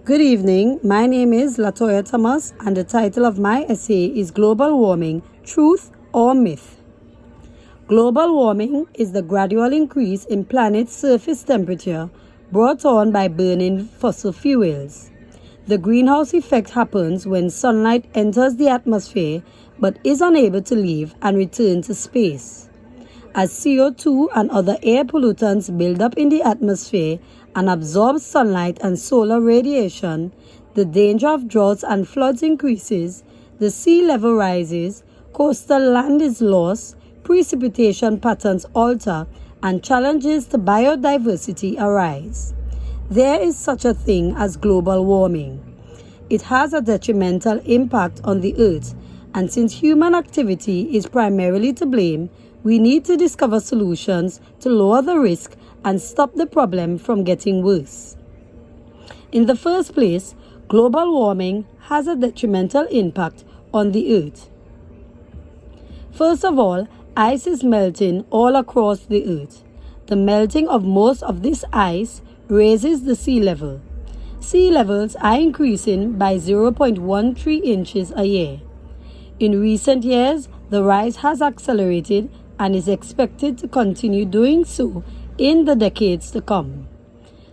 Good evening. My name is Latoya Thomas, and the title of my essay is Global Warming, Truth or Myth? Global warming is the gradual increase in planet's surface temperature brought on by burning fossil fuels. The greenhouse effect happens when sunlight enters the atmosphere but is unable to leave and return to space. As CO2 and other air pollutants build up in the atmosphere and absorb sunlight and solar radiation, the danger of droughts and floods increases, the sea level rises, coastal land is lost, precipitation patterns alter, and challenges to biodiversity arise. There is such a thing as global warming. It has a detrimental impact on the earth, and since human activity is primarily to blame, we need to discover solutions to lower the risk and stop the problem from getting worse. In the first place, global warming has a detrimental impact on the earth. First of all, ice is melting all across the earth. The melting of most of this ice raises the sea level. Sea levels are increasing by 0.13 inches a year. In recent years, the rise has accelerated and is expected to continue doing so in the decades to come.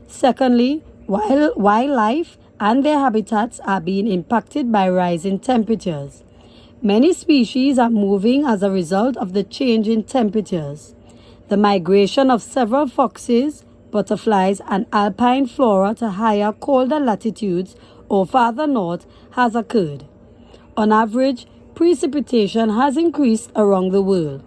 Secondly, while wildlife and their habitats are being impacted by rising temperatures, many species are moving as a result of the change in temperatures. The migration of several foxes, butterflies, and alpine flora to higher, colder latitudes or farther north has occurred. On average, precipitation has increased around the world.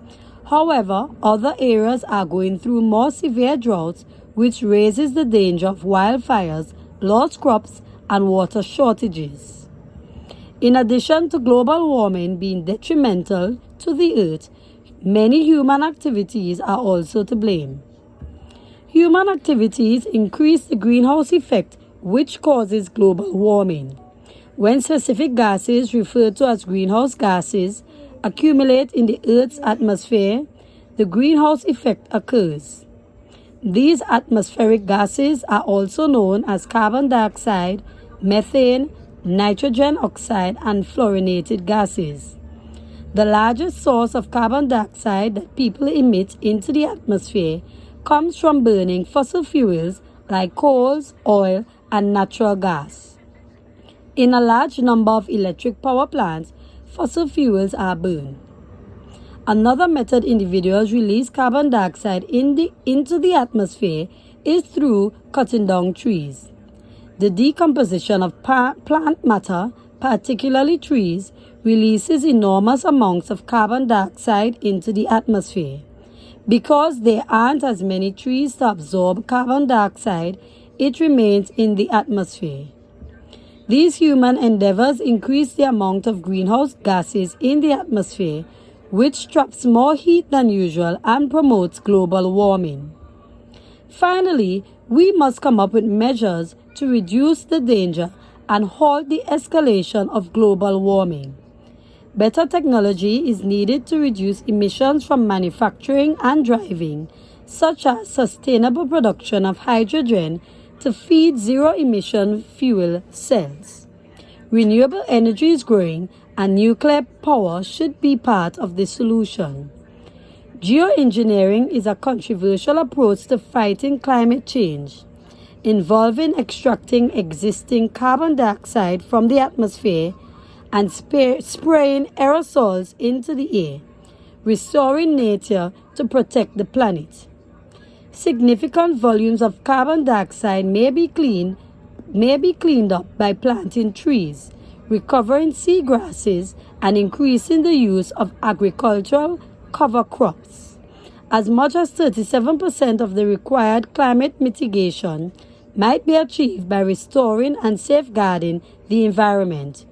However, other areas are going through more severe droughts, which raises the danger of wildfires, lost crops, and water shortages. In addition to global warming being detrimental to the earth, many human activities are also to blame. Human activities increase the greenhouse effect, which causes global warming. When specific gases, referred to as greenhouse gases, accumulate in the Earth's atmosphere, the greenhouse effect occurs. These atmospheric gases are also known as carbon dioxide, methane, nitrogen oxide, and fluorinated gases. The largest source of carbon dioxide that people emit into the atmosphere comes from burning fossil fuels like coals, oil, and natural gas. In a large number of electric power plants, fossil fuels are burned. Another method individuals release carbon dioxide into the atmosphere is through cutting down trees. The decomposition of plant matter, particularly trees, releases enormous amounts of carbon dioxide into the atmosphere. Because there aren't as many trees to absorb carbon dioxide, it remains in the atmosphere. These human endeavors increase the amount of greenhouse gases in the atmosphere, which traps more heat than usual and promotes global warming. Finally, we must come up with measures to reduce the danger and halt the escalation of global warming. Better technology is needed to reduce emissions from manufacturing and driving, such as sustainable production of hydrogen to feed zero-emission fuel cells. Renewable energy is growing, and nuclear power should be part of the solution. Geoengineering is a controversial approach to fighting climate change, involving extracting existing carbon dioxide from the atmosphere and spraying aerosols into the air, restoring nature to protect the planet. Significant volumes of carbon dioxide may be cleaned up by planting trees, recovering seagrasses, and increasing the use of agricultural cover crops. As much as 37% of the required climate mitigation might be achieved by restoring and safeguarding the environment.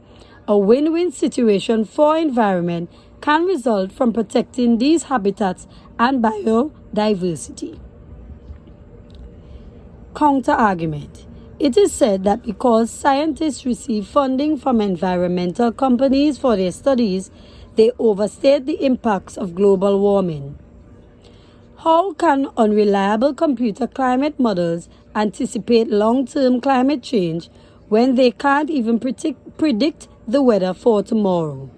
A win-win situation for environment can result from protecting these habitats and biodiversity. Counter-argument. It is said that because scientists receive funding from environmental companies for their studies, they overstate the impacts of global warming. How can unreliable computer climate models anticipate long-term climate change when they can't even predict the weather for tomorrow.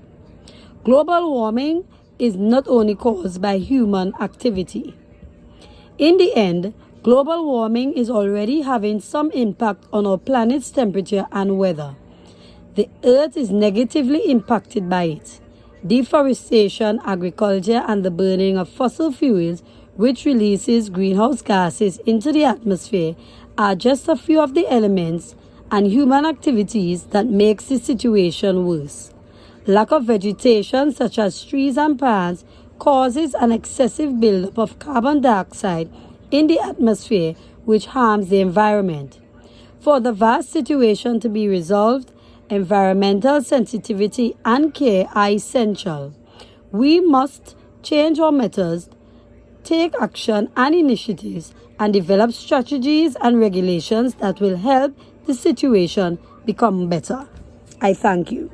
Global warming is not only caused by human activity. In the end, global warming is already having some impact on our planet's temperature and weather. The Earth is negatively impacted by it. Deforestation, agriculture, and the burning of fossil fuels, which releases greenhouse gases into the atmosphere, are just a few of the elements and human activities that makes the situation worse. Lack of vegetation, such as trees and plants, causes an excessive buildup of carbon dioxide in the atmosphere, which harms the environment. For the vast situation to be resolved, environmental sensitivity and care are essential. We must change our methods, take action and initiatives, and develop strategies and regulations that will help the situation become better. I thank you.